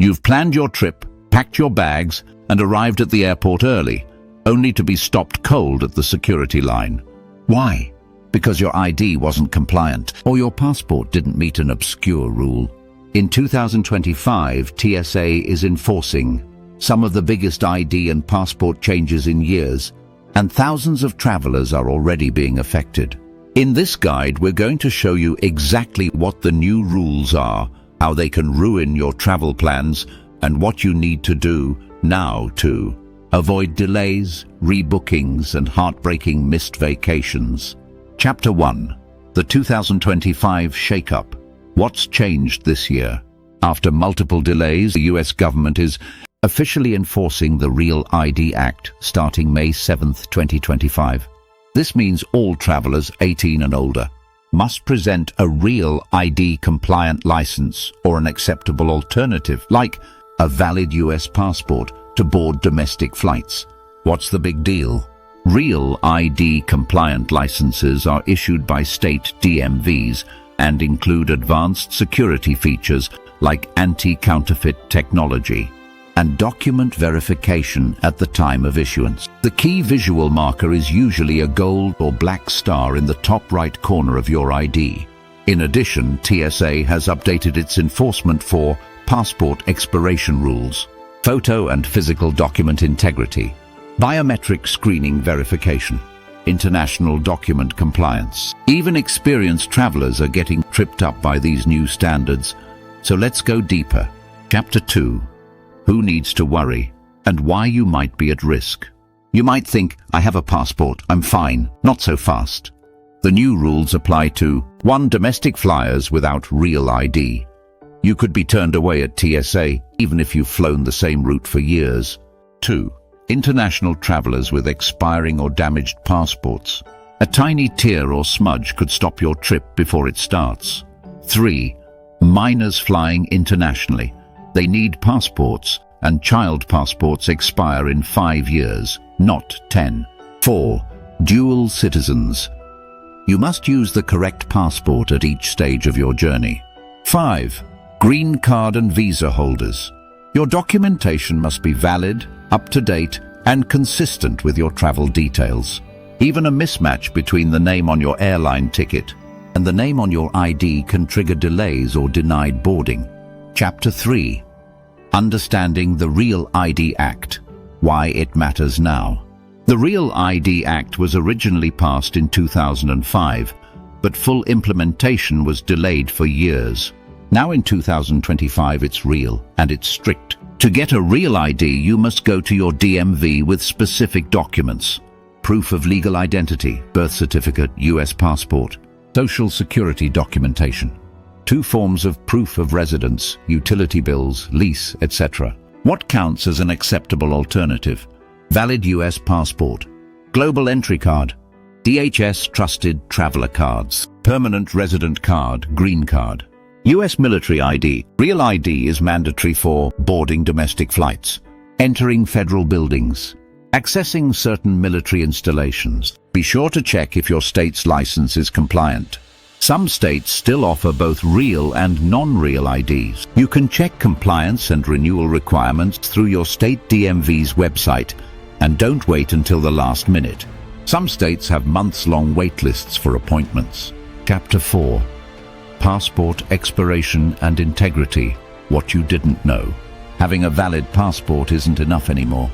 You've planned your trip, packed your bags, and arrived at the airport early, only to be stopped cold at the security line. Why? Because your ID wasn't compliant, or your passport didn't meet an obscure rule. In 2025, TSA is enforcing some of the biggest ID and passport changes in years, and thousands of travelers are already being affected. In this guide, we're going to show you exactly what the new rules are, how they can ruin your travel plans, and what you need to do now to avoid delays, rebookings, and heartbreaking missed vacations. Chapter 1. The 2025 Shakeup. What's changed this year? After multiple delays, the US government is officially enforcing the Real ID Act starting May 7, 2025. This means all travelers 18 and older must present a Real ID-compliant license or an acceptable alternative, like a valid US passport, to board domestic flights. What's the big deal? Real ID-compliant licenses are issued by state DMVs and include advanced security features like anti-counterfeit technology and document verification at the time of issuance. The key visual marker is usually a gold or black star in the top right corner of your ID. In addition, TSA has updated its enforcement for passport expiration rules, photo and physical document integrity, biometric screening verification, international document compliance. Even experienced travelers are getting tripped up by these new standards. So let's go deeper. Chapter 2. Who needs to worry, and why you might be at risk. You might think, I have a passport, I'm fine. Not so fast. The new rules apply to 1. Domestic flyers without Real ID. You could be turned away at TSA, even if you've flown the same route for years. 2. International travelers with expiring or damaged passports. A tiny tear or smudge could stop your trip before it starts. 3. Minors flying internationally. They need passports, and child passports expire in 5 years, not 10. 4. Dual citizens. You must use the correct passport at each stage of your journey. 5. Green card and visa holders. Your documentation must be valid, up-to-date, and consistent with your travel details. Even a mismatch between the name on your airline ticket and the name on your ID can trigger delays or denied boarding. Chapter 3. Understanding the Real ID Act. Why it matters now. The Real ID Act was originally passed in 2005, but full implementation was delayed for years. Now in 2025 it's real, and it's strict. To get a Real ID, you must go to your DMV with specific documents. Proof of legal identity, birth certificate, US passport, social security documentation. 2 forms of proof of residence, utility bills, lease, etc. What counts as an acceptable alternative? Valid US passport, global entry card, DHS trusted traveler cards, permanent resident card, green card. US military ID. Real ID is mandatory for boarding domestic flights, entering federal buildings, accessing certain military installations. Be sure to check if your state's license is compliant. Some states still offer both real and non-real IDs. You can check compliance and renewal requirements through your state DMV's website, and don't wait until the last minute. Some states have months-long wait lists for appointments. Chapter 4. Passport expiration and integrity. What you didn't know. Having a valid passport isn't enough anymore.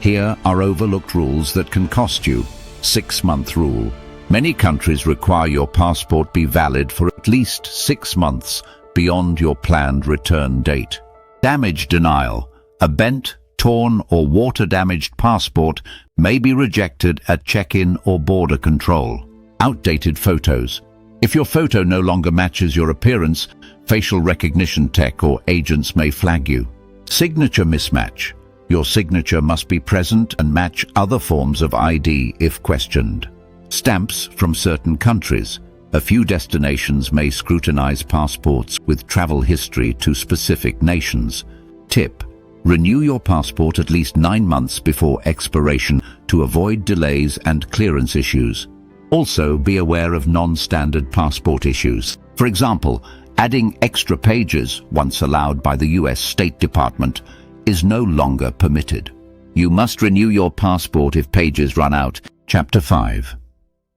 Here are overlooked rules that can cost you. 6-month rule. Many countries require your passport be valid for at least 6 months beyond your planned return date. Damage denial. A bent, torn, or water-damaged passport may be rejected at check-in or border control. Outdated photos. If your photo no longer matches your appearance, facial recognition tech or agents may flag you. Signature mismatch. Your signature must be present and match other forms of ID if questioned. Stamps from certain countries. A few destinations may scrutinize passports with travel history to specific nations. Tip: renew your passport at least 9 months before expiration to avoid delays and clearance issues. Also, be aware of non-standard passport issues. For example, Adding extra pages, once allowed by the US State Department, is no longer permitted. You must renew your passport if pages run out. Chapter 5.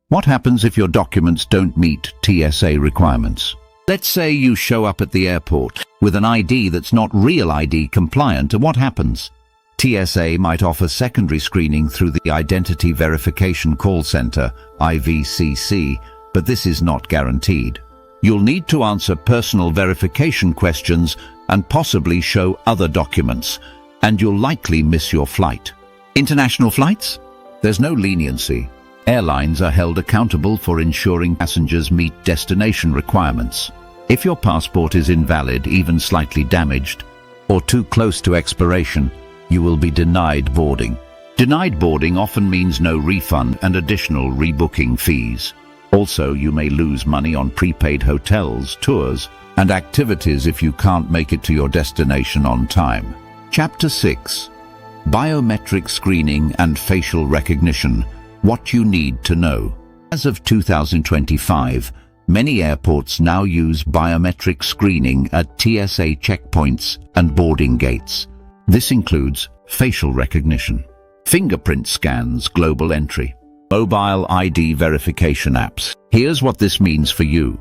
What happens if your documents don't meet TSA requirements? Let's say you show up at the airport with an ID that's not real ID compliant, and what happens? TSA might offer secondary screening through the Identity Verification Call Center, IVCC, but this is not guaranteed. You'll need to answer personal verification questions and possibly show other documents, and you'll likely miss your flight. International flights? There's no leniency. Airlines are held accountable for ensuring passengers meet destination requirements. If your passport is invalid, even slightly damaged, or too close to expiration, you will be denied boarding. Denied boarding often means no refund and additional rebooking fees. Also, you may lose money on prepaid hotels, tours, and activities if you can't make it to your destination on time. Chapter 6. Biometric screening and facial recognition. What you need to know. As of 2025, many airports now use biometric screening at TSA checkpoints and boarding gates. This includes facial recognition, fingerprint scans, global entry, mobile ID verification apps. Here's what this means for you.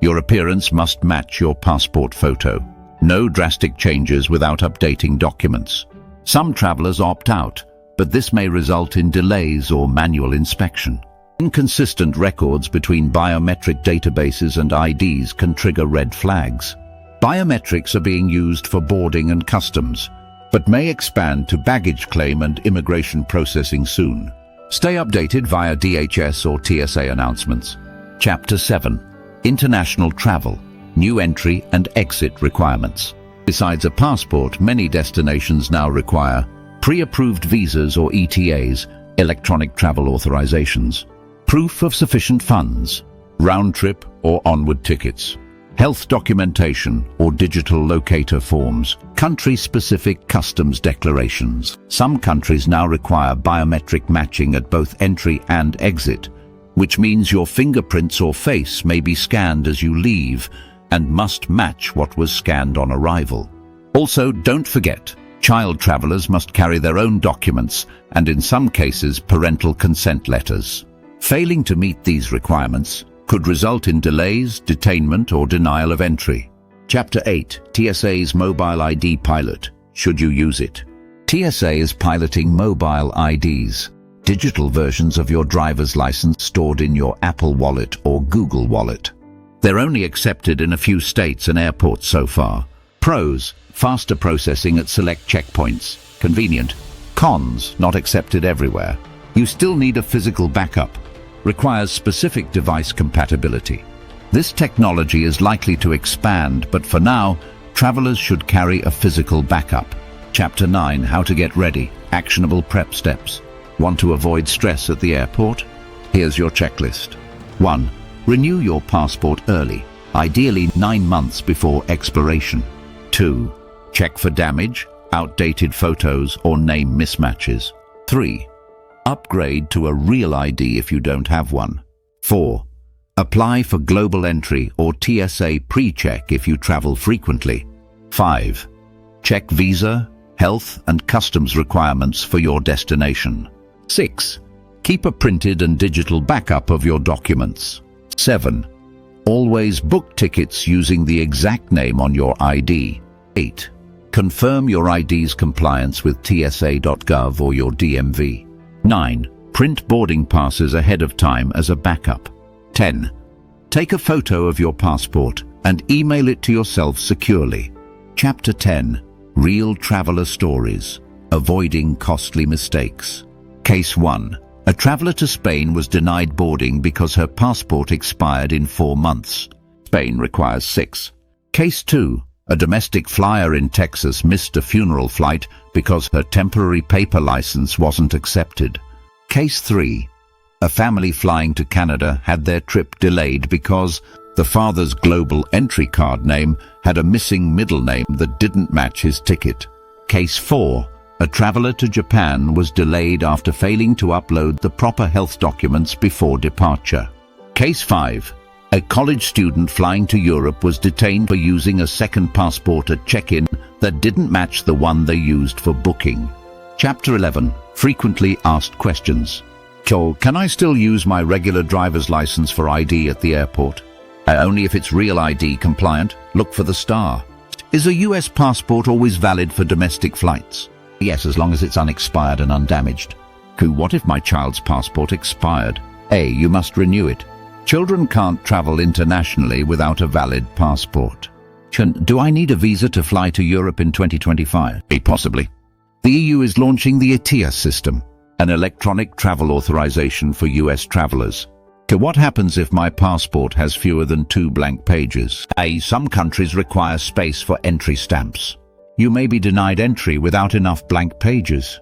Your appearance must match your passport photo. No drastic changes without updating documents. Some travelers opt out, but this may result in delays or manual inspection. Inconsistent records between biometric databases and IDs can trigger red flags. Biometrics are being used for boarding and customs, but may expand to baggage claim and immigration processing soon. Stay updated via DHS or TSA announcements. Chapter 7. International travel, new entry and exit requirements. Besides a passport, many destinations now require pre-approved visas or ETAs, electronic travel authorizations, proof of sufficient funds, round-trip or onward tickets, health documentation or digital locator forms, country-specific customs declarations. Some countries now require biometric matching at both entry and exit, which means your fingerprints or face may be scanned as you leave and must match what was scanned on arrival. Also, don't forget, child travelers must carry their own documents and in some cases parental consent letters. Failing to meet these requirements could result in delays, detainment or denial of entry. Chapter 8. TSA's Mobile ID Pilot. Should you use it? TSA is piloting mobile IDs, digital versions of your driver's license stored in your Apple Wallet or Google Wallet. They're only accepted in a few states and airports so far. Pros: faster processing at select checkpoints. Convenient. Cons: not accepted everywhere. You still need a physical backup. Requires specific device compatibility. This technology is likely to expand, but for now, travelers should carry a physical backup. Chapter 9. How to get ready. Actionable prep steps. Want to avoid stress at the airport? Here's your checklist. 1. Renew your passport early, ideally 9 months before expiration. 2. Check for damage, outdated photos, or name mismatches. 3. Upgrade to a real ID if you don't have one. 4. Apply for global entry or TSA pre-check if you travel frequently. 5. Check visa, health, and customs requirements for your destination. 6. Keep a printed and digital backup of your documents. 7. Always book tickets using the exact name on your ID. 8. Confirm your ID's compliance with TSA.gov or your DMV. 9. Print boarding passes ahead of time as a backup. 10. Take a photo of your passport and email it to yourself securely. Chapter 10. Real traveler stories. Avoiding costly mistakes. Case 1. A traveler to Spain was denied boarding because her passport expired in 4 months. Spain requires 6. Case 2. A domestic flyer in Texas missed a funeral flight because her temporary paper license wasn't accepted. Case 3. A family flying to Canada had their trip delayed because the father's global entry card name had a missing middle name that didn't match his ticket. Case 4. A traveler to Japan was delayed after failing to upload the proper health documents before departure. Case 5. A college student flying to Europe was detained for using a second passport at check-in that didn't match the one they used for booking. Chapter 11. Frequently asked questions. Can I still use my regular driver's license for ID at the airport? Only if it's real ID compliant. Look for the star. Is a US passport always valid for domestic flights? Yes, as long as it's unexpired and undamaged. What if my child's passport expired? You must renew it. Children can't travel internationally without a valid passport. Do I need a visa to fly to Europe in 2025? Possibly. The EU is launching the ETIAS system, an electronic travel authorization for US travelers. What happens if my passport has fewer than 2 blank pages? Some countries require space for entry stamps. You may be denied entry without enough blank pages.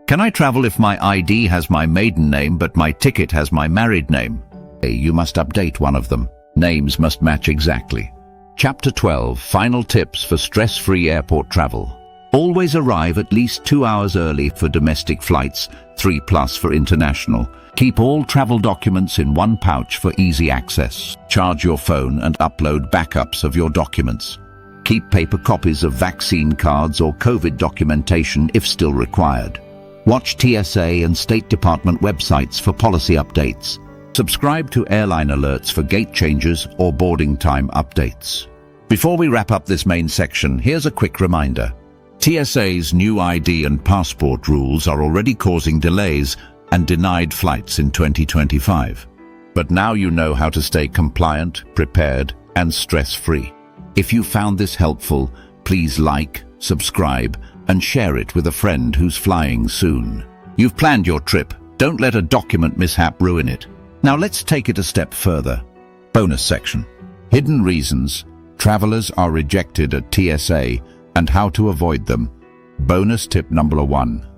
Can I travel if my ID has my maiden name but my ticket has my married name? You must update one of them. Names must match exactly. Chapter 12. Final tips for stress-free airport travel. Always arrive at least 2 hours early for domestic flights, 3+ for international. Keep all travel documents in one pouch for easy access. Charge your phone and upload backups of your documents. Keep paper copies of vaccine cards or COVID documentation if still required. Watch TSA and State Department websites for policy updates. Subscribe to airline alerts for gate changes or boarding time updates. Before we wrap up this main section, here's a quick reminder. TSA's new ID and passport rules are already causing delays and denied flights in 2025. But now you know how to stay compliant, prepared, and stress-free. If you found this helpful, please like, subscribe, and share it with a friend who's flying soon. You've planned your trip. Don't let a document mishap ruin it. Now let's take it a step further. Bonus section. Hidden reasons travelers are rejected at TSA and how to avoid them. Bonus tip number 1.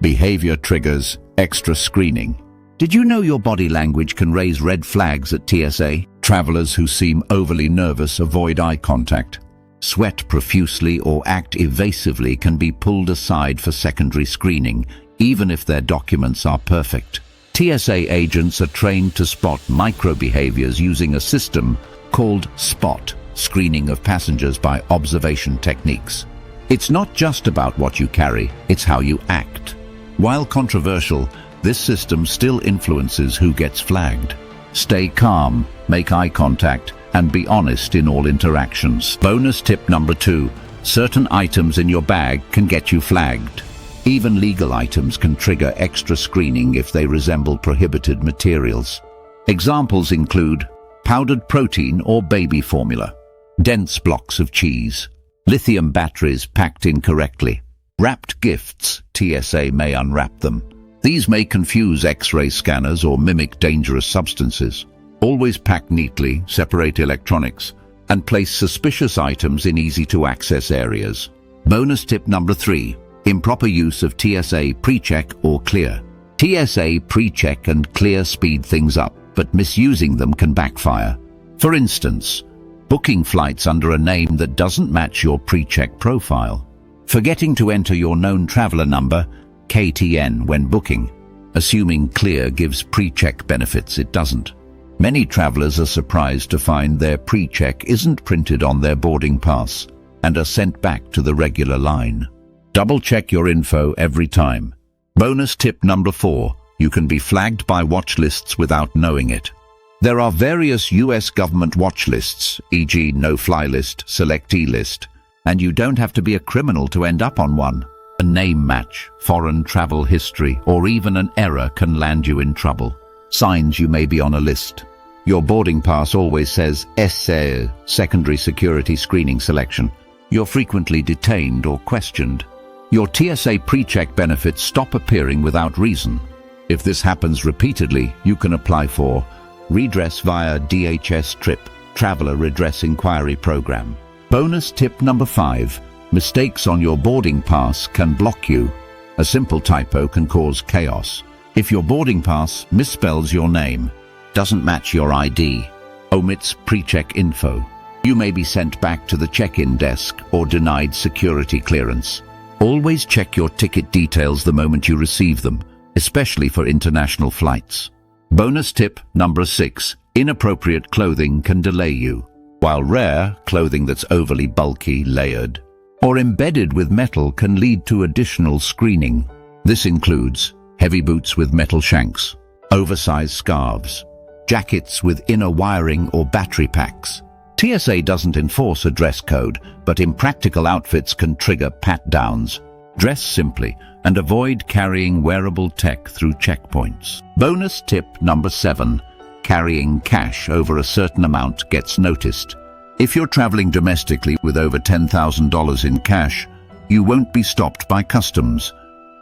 Behavior triggers extra screening. Did you know your body language can raise red flags at TSA? Travelers who seem overly nervous avoid eye contact, sweat profusely, or act evasively can be pulled aside for secondary screening, even if their documents are perfect. TSA agents are trained to spot micro-behaviors using a system called SPOT, screening of passengers by observation techniques. It's not just about what you carry, it's how you act. While controversial, this system still influences who gets flagged. Stay calm, make eye contact, and be honest in all interactions. Bonus tip number 2. Certain items in your bag can get you flagged. Even legal items can trigger extra screening if they resemble prohibited materials. Examples include powdered protein or baby formula, dense blocks of cheese, lithium batteries packed incorrectly, wrapped gifts. TSA may unwrap them. These may confuse X-ray scanners or mimic dangerous substances. Always pack neatly, separate electronics, and place suspicious items in easy-to-access areas. Bonus tip number 3. Improper use of TSA pre-check or clear. TSA pre-check and clear speed things up, but misusing them can backfire. For instance, booking flights under a name that doesn't match your pre-check profile. Forgetting to enter your known traveler number, KTN, when booking. Assuming clear gives pre-check benefits, it doesn't. Many travelers are surprised to find their pre-check isn't printed on their boarding pass and are sent back to the regular line. Double-check your info every time. Bonus tip number 4. You can be flagged by watch lists without knowing it. There are various US government watch lists, e.g. no-fly list, selectee list, and you don't have to be a criminal to end up on one. A name match, foreign travel history, or even an error can land you in trouble. Signs you may be on a list. Your boarding pass always says SA, Secondary Security Screening Selection. You're frequently detained or questioned. Your TSA pre-check benefits stop appearing without reason. If this happens repeatedly, you can apply for redress via DHS TRIP, Traveler Redress Inquiry Program. Bonus tip number 5. Mistakes on your boarding pass can block you. A simple typo can cause chaos. If your boarding pass misspells your name, doesn't match your ID, omits pre-check info, you may be sent back to the check-in desk or denied security clearance. Always check your ticket details the moment you receive them, especially for international flights. Bonus tip number 6. Inappropriate clothing can delay you, while rare clothing that's overly bulky, layered, or embedded with metal can lead to additional screening. This includes heavy boots with metal shanks, oversized scarves, jackets with inner wiring or battery packs. TSA doesn't enforce a dress code, but impractical outfits can trigger pat-downs. Dress simply and avoid carrying wearable tech through checkpoints. Bonus tip number 7. Carrying cash over a certain amount gets noticed. If you're traveling domestically with over $10,000 in cash, you won't be stopped by customs,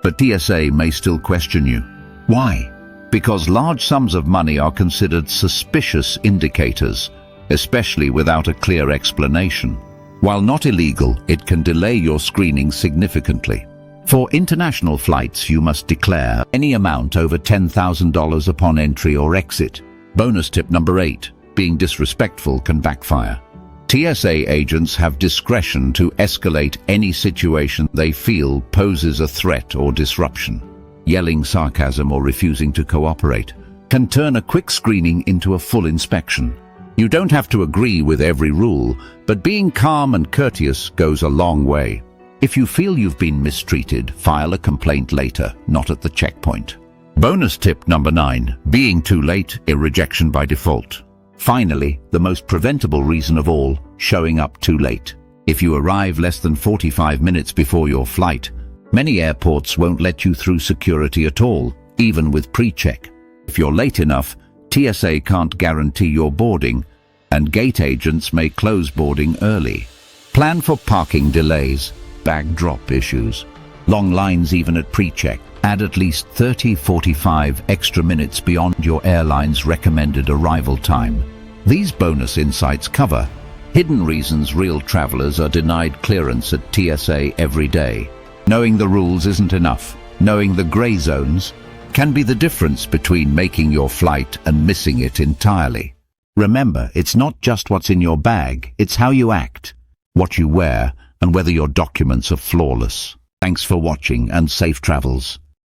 but TSA may still question you. Why? Because large sums of money are considered suspicious indicators, especially without a clear explanation. While not illegal, it can delay your screening significantly. For international flights, you must declare any amount over $10,000 upon entry or exit. Bonus tip number 8. Being disrespectful can backfire. TSA agents have discretion to escalate any situation they feel poses a threat or disruption. Yelling sarcasm or refusing to cooperate can turn a quick screening into a full inspection. You don't have to agree with every rule, but being calm and courteous goes a long way. If you feel you've been mistreated, file a complaint later, not at the checkpoint. Bonus tip number 9. Being too late, a rejection by default. Finally, the most preventable reason of all, showing up too late. If you arrive less than 45 minutes before your flight, many airports won't let you through security at all, even with pre-check. If you're late enough, TSA can't guarantee your boarding, and gate agents may close boarding early. Plan for parking delays, bag drop issues, long lines even at pre-check. Add at least 30-45 extra minutes beyond your airline's recommended arrival time. These bonus insights cover hidden reasons real travelers are denied clearance at TSA every day. Knowing the rules isn't enough. Knowing the gray zones can be the difference between making your flight and missing it entirely. Remember, it's not just what's in your bag, it's how you act, what you wear, and whether your documents are flawless. Thanks for watching and safe travels.